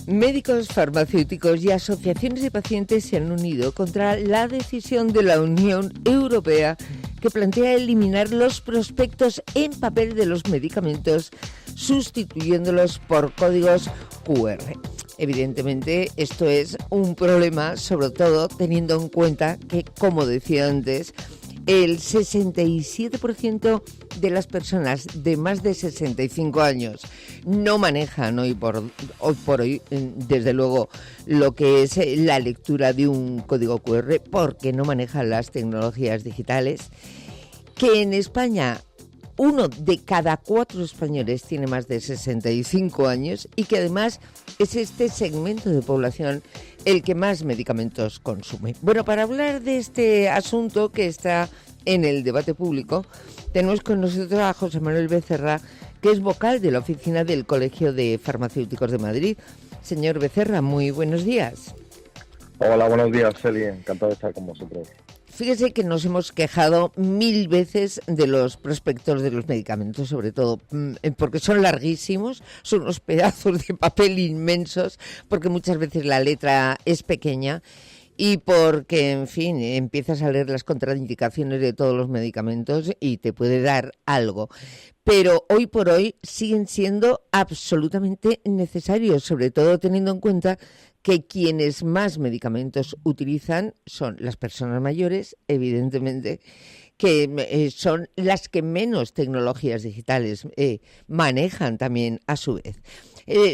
Médicos, farmacéuticos y asociaciones de pacientes se han unido contra la decisión de la Unión Europea que plantea eliminar los prospectos en papel de los medicamentos, sustituyéndolos por códigos QR. Evidentemente, esto es un problema, sobre todo teniendo en cuenta que, como decía antes, el 67% de las personas de más de 65 años no manejan hoy por hoy, desde luego, lo que es la lectura de un código QR porque no manejan las tecnologías digitales, que en España 1 de cada 4 españoles tiene más de 65 años y que además es este segmento de población el que más medicamentos consume. Bueno, para hablar de este asunto que está en el debate público, tenemos con nosotros a José Manuel Becerra, que es vocal de la oficina del Colegio de Farmacéuticos de Madrid. Señor Becerra, muy buenos días. Hola, buenos días, Celi. Encantado de estar con vosotros. Fíjese que nos hemos quejado 1000 veces de los prospectos de los medicamentos, sobre todo porque son larguísimos, son unos pedazos de papel inmensos, porque muchas veces la letra es pequeña y porque, en fin, empiezas a leer las contraindicaciones de todos los medicamentos y te puede dar algo. Pero hoy por hoy siguen siendo absolutamente necesarios, sobre todo teniendo en cuenta que quienes más medicamentos utilizan son las personas mayores, evidentemente, que son las que menos tecnologías digitales manejan también a su vez.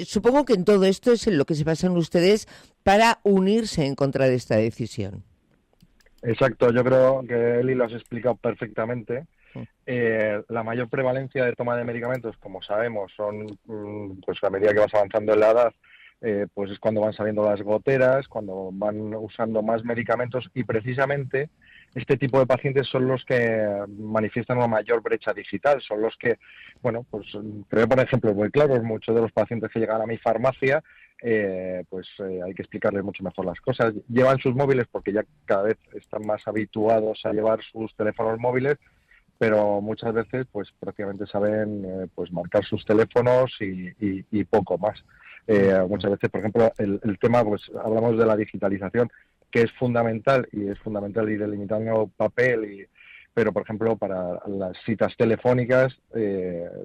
Supongo que en todo esto es en lo que se basan ustedes para unirse en contra de esta decisión. Exacto, yo creo que Eli lo has explicado perfectamente. La mayor prevalencia de toma de medicamentos, como sabemos, son pues a medida que vas avanzando en la edad, pues es cuando van saliendo las goteras, cuando van usando más medicamentos, y precisamente este tipo de pacientes son los que manifiestan una mayor brecha digital, son los que, bueno, pues te voy a poner ejemplos muy claros. Muchos de los pacientes que llegan a mi farmacia, hay que explicarles mucho mejor las cosas. Llevan sus móviles porque ya cada vez están más habituados a llevar sus teléfonos móviles, pero muchas veces pues prácticamente saben pues marcar sus teléfonos y poco más. Muchas veces, por ejemplo, el tema, pues hablamos de la digitalización, que es fundamental ir eliminando papel, pero por ejemplo para las citas telefónicas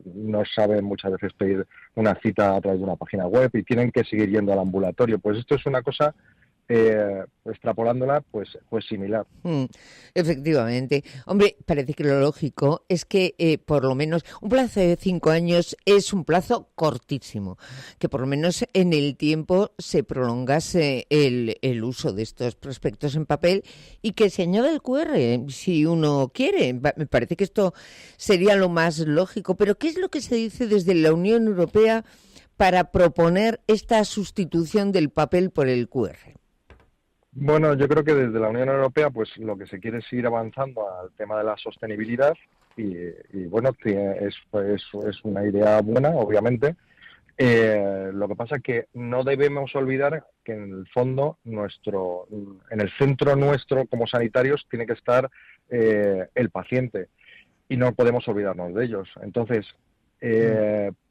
no saben muchas veces pedir una cita a través de una página web y tienen que seguir yendo al ambulatorio. Pues esto es una cosa, extrapolándola, pues similar. Efectivamente. Hombre, parece que lo lógico es que por lo menos un plazo de 5 años es un plazo cortísimo, que por lo menos en el tiempo se prolongase el uso de estos prospectos en papel y que se añada el QR si uno quiere. Me parece que esto sería lo más lógico. Pero ¿qué es lo que se dice desde la Unión Europea para proponer esta sustitución del papel por el QR? Bueno, yo creo que desde la Unión Europea pues lo que se quiere es ir avanzando al tema de la sostenibilidad y bueno, es una idea buena, obviamente. Lo que pasa es que no debemos olvidar que en el fondo en el centro nuestro como sanitarios tiene que estar el paciente y no podemos olvidarnos de ellos. Entonces,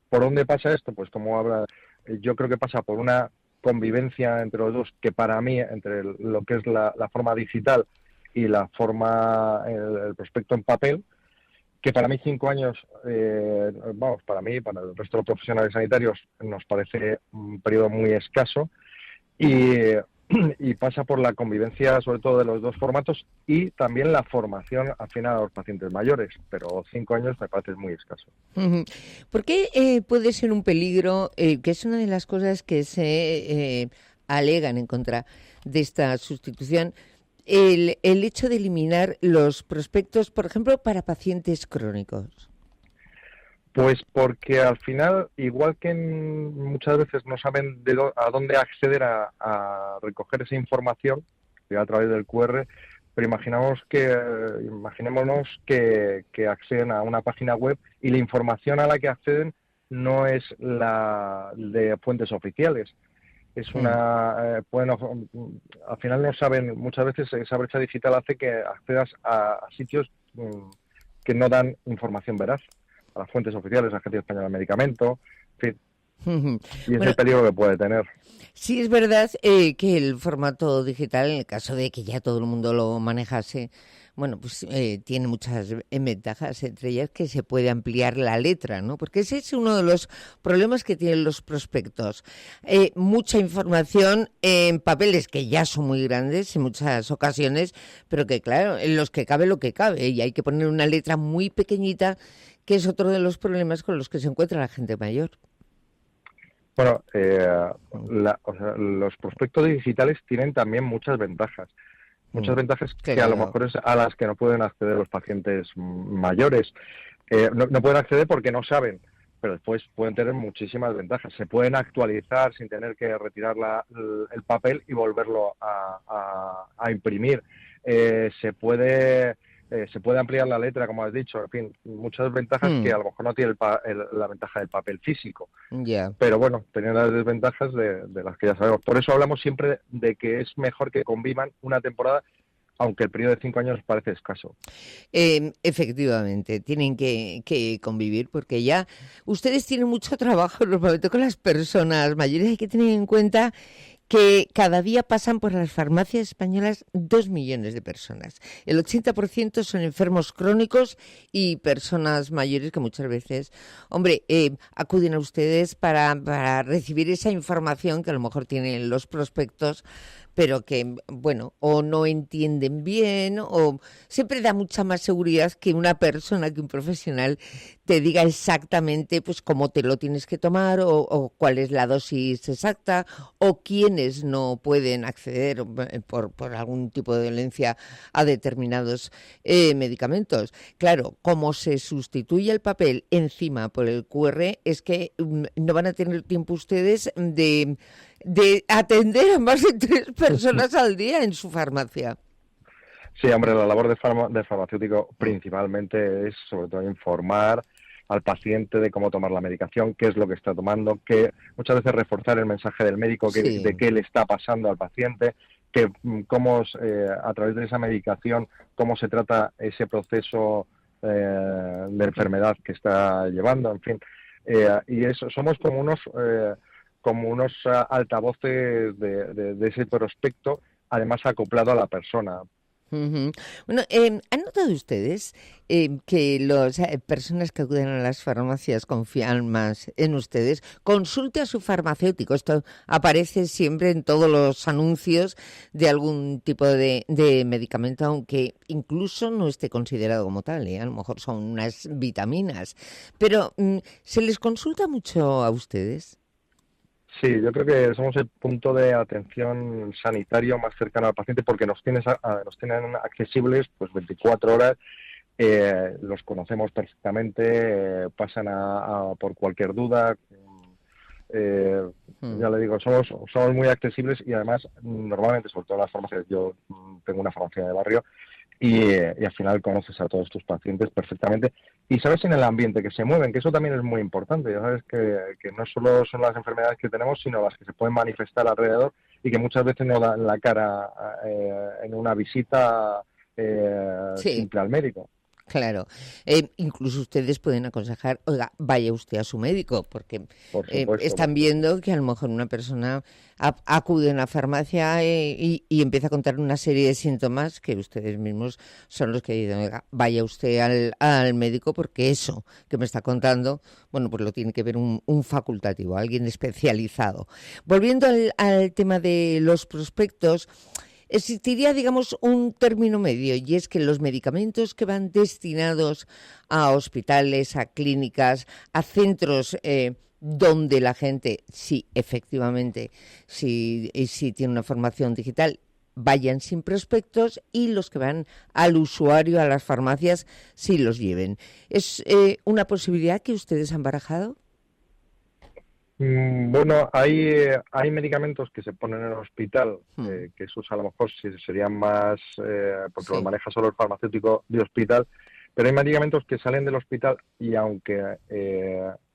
¿por dónde pasa esto? Pues yo creo que pasa por una convivencia entre los dos, que para mí, entre lo que es la forma digital y la forma, el prospecto en papel, que para mí 5 años, para mí, para el resto de los profesionales sanitarios, nos parece un periodo muy escaso y pasa por la convivencia sobre todo de los dos formatos y también la formación al final a los pacientes mayores, pero 5 años me parece muy escaso. ¿Por qué puede ser un peligro, que es una de las cosas que se alegan en contra de esta sustitución, el hecho de eliminar los prospectos, por ejemplo, para pacientes crónicos? Pues porque al final, igual que muchas veces no saben a dónde acceder a recoger esa información a través del QR, pero imaginémonos que acceden a una página web y la información a la que acceden no es la de fuentes oficiales. Es al final no saben, muchas veces esa brecha digital hace que accedas a sitios que no dan información veraz, a las fuentes oficiales, la Agencia Española del Medicamento, en fin. Y es Bueno, el peligro que puede tener. sí es verdad que el formato digital, en el caso de que ya todo el mundo lo manejase, bueno, pues tiene muchas ventajas, entre ellas que se puede ampliar la letra, ¿no? Porque ese es uno de los problemas que tienen los prospectos. Mucha información en papeles que ya son muy grandes en muchas ocasiones, pero que claro, en los que cabe lo que cabe y hay que poner una letra muy pequeñita, que es otro de los problemas con los que se encuentra la gente mayor. Bueno, o sea, los prospectos digitales tienen también muchas ventajas. Muchas ventajas que a lo Claro. mejor es a las que no pueden acceder los pacientes mayores. No pueden acceder porque no saben, pero después pueden tener muchísimas ventajas. Se pueden actualizar sin tener que retirar el papel y volverlo a imprimir. Se puede ampliar la letra, como has dicho. En fin, muchas ventajas que Mm, a lo mejor no tiene la ventaja del papel físico. ya. Pero bueno, tenían las desventajas de las que ya sabemos. Por eso hablamos siempre de que es mejor que convivan una temporada, aunque el periodo de 5 años parece escaso. Efectivamente, tienen que convivir porque ya ustedes tienen mucho trabajo normalmente con las personas mayores. Hay que tener en cuenta que cada día pasan por las farmacias españolas 2 millones de personas. El 80% son enfermos crónicos y personas mayores que muchas veces, hombre, acuden a ustedes para recibir esa información que a lo mejor tienen los prospectos, pero que, bueno, o no entienden bien, o siempre da mucha más seguridad que una persona, que un profesional te diga exactamente pues cómo te lo tienes que tomar o cuál es la dosis exacta o quiénes no pueden acceder por algún tipo de dolencia a determinados medicamentos. Claro, como se sustituye el papel encima por el QR, es que no van a tener tiempo ustedes de atender a más de 3 personas al día en su farmacia. Sí, hombre, la labor del farmacéutico principalmente es sobre todo informar al paciente de cómo tomar la medicación, qué es lo que está tomando, que muchas veces reforzar el mensaje del médico Sí. de qué le está pasando al paciente, que a través de esa medicación, cómo se trata ese proceso de enfermedad que está llevando, en fin. Y eso, somos como unos altavoces de ese prospecto, además acoplado a la persona. Ujú. Bueno, ¿han notado ustedes que las personas que acuden a las farmacias confían más en ustedes? Consulte a su farmacéutico. Esto aparece siempre en todos los anuncios de algún tipo de medicamento, aunque incluso no esté considerado como tal, ¿eh? A lo mejor son unas vitaminas. Pero, ¿se les consulta mucho a ustedes? Sí, yo creo que somos el punto de atención sanitario más cercano al paciente porque nos tienen accesibles pues 24 horas, los conocemos perfectamente, pasan por cualquier duda. Mm. Ya le digo, somos muy accesibles y además normalmente, sobre todo en las farmacias, yo tengo una farmacia de barrio y al final conoces a todos tus pacientes perfectamente y sabes en el ambiente que se mueven, que eso también es muy importante. Ya sabes que no solo son las enfermedades que tenemos, sino las que se pueden manifestar alrededor y que muchas veces no dan la cara en una visita Sí. simple al médico. Claro, incluso ustedes pueden aconsejar, oiga, vaya usted a su médico, porque Por supuesto, por están supuesto. viendo que a lo mejor una persona acude a una farmacia y empieza a contar una serie de síntomas que ustedes mismos son los que dicen, oiga, vaya usted al médico porque eso que me está contando, bueno, pues lo tiene que ver un facultativo, alguien especializado. Volviendo al tema de los prospectos. Existiría, digamos, un término medio y es que los medicamentos que van destinados a hospitales, a clínicas, a centros donde la gente, sí, efectivamente, sí tiene una formación digital, vayan sin prospectos y los que van al usuario, a las farmacias, sí los lleven. ¿Es una posibilidad que ustedes han barajado? Bueno, hay medicamentos que se ponen en el hospital, Hmm, que esos a lo mejor sí serían más, porque los sí. maneja solo el farmacéutico de hospital, pero hay medicamentos que salen del hospital y aunque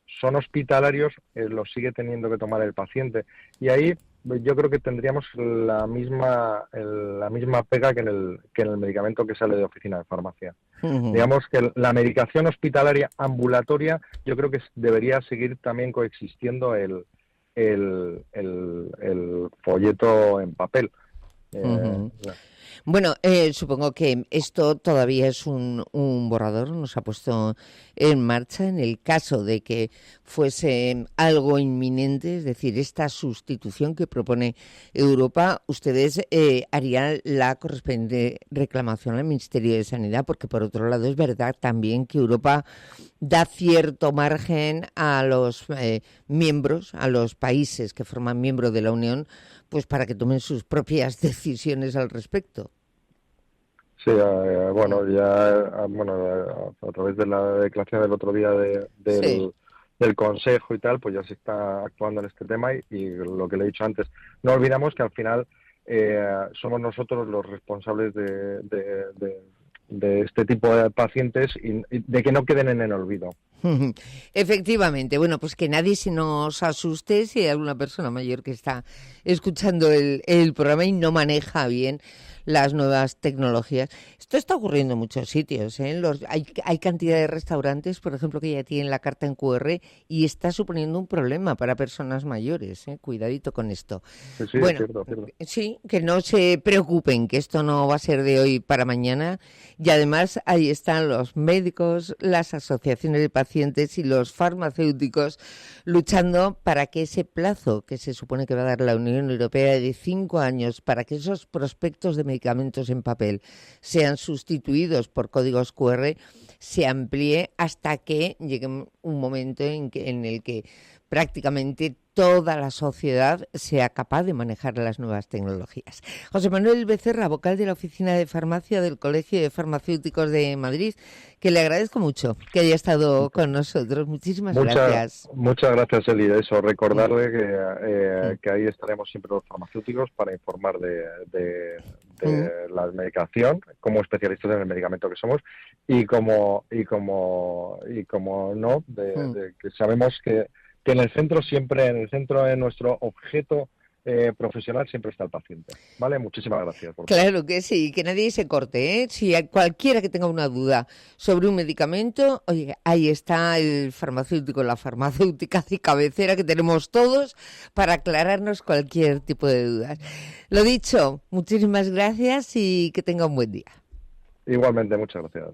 son hospitalarios, los sigue teniendo que tomar el paciente. Y ahí yo creo que tendríamos la misma pega que en el medicamento que sale de oficina de farmacia. Digamos que la medicación hospitalaria ambulatoria, yo creo que debería seguir también coexistiendo el folleto en papel. Bueno, supongo que esto todavía es un borrador, nos ha puesto en marcha en el caso de que fuese algo inminente, es decir, esta sustitución que propone Europa, ustedes harían la correspondiente reclamación al Ministerio de Sanidad, porque por otro lado es verdad también que Europa da cierto margen a los miembros, a los países que forman miembro de la Unión, pues para que tomen sus propias decisiones al respecto. Sí, bueno, a través de la declaración del otro día del Consejo y tal, pues ya se está actuando en este tema y lo que le he dicho antes, no olvidamos que al final somos nosotros los responsables de este tipo de pacientes y de que no queden en el olvido. Efectivamente, bueno, pues que nadie se nos asuste si hay alguna persona mayor que está escuchando el programa y no maneja bien las nuevas tecnologías. Esto está ocurriendo en muchos sitios, ¿eh? Hay cantidad de restaurantes, por ejemplo, que ya tienen la carta en QR y está suponiendo un problema para personas mayores, ¿eh? Cuidadito con esto. Sí, bueno, cierto. Sí, que no se preocupen, que esto no va a ser de hoy para mañana. Y además ahí están los médicos, las asociaciones de pacientes y los farmacéuticos luchando para que ese plazo que se supone que va a dar la Unión Europea de 5 años para que esos prospectos de medicamentos en papel sean sustituidos por códigos QR se amplíe hasta que llegue un momento en el que prácticamente toda la sociedad sea capaz de manejar las nuevas tecnologías. José Manuel Becerra, vocal de la Oficina de Farmacia del Colegio de Farmacéuticos de Madrid, que le agradezco mucho que haya estado con nosotros. Muchísimas gracias. Muchas gracias, Eli. Eso, recordarle que ahí estaremos siempre los farmacéuticos para informar de la medicación, como especialistas en el medicamento que somos, y como no, de que sabemos que en el centro de nuestro objeto profesional siempre está el paciente. ¿Vale? Muchísimas gracias. Claro que sí, que nadie se corte, ¿eh? Si hay cualquiera que tenga una duda sobre un medicamento, oye, ahí está el farmacéutico, la farmacéutica de cabecera que tenemos todos para aclararnos cualquier tipo de dudas. Lo dicho, muchísimas gracias y que tenga un buen día. Igualmente, muchas gracias.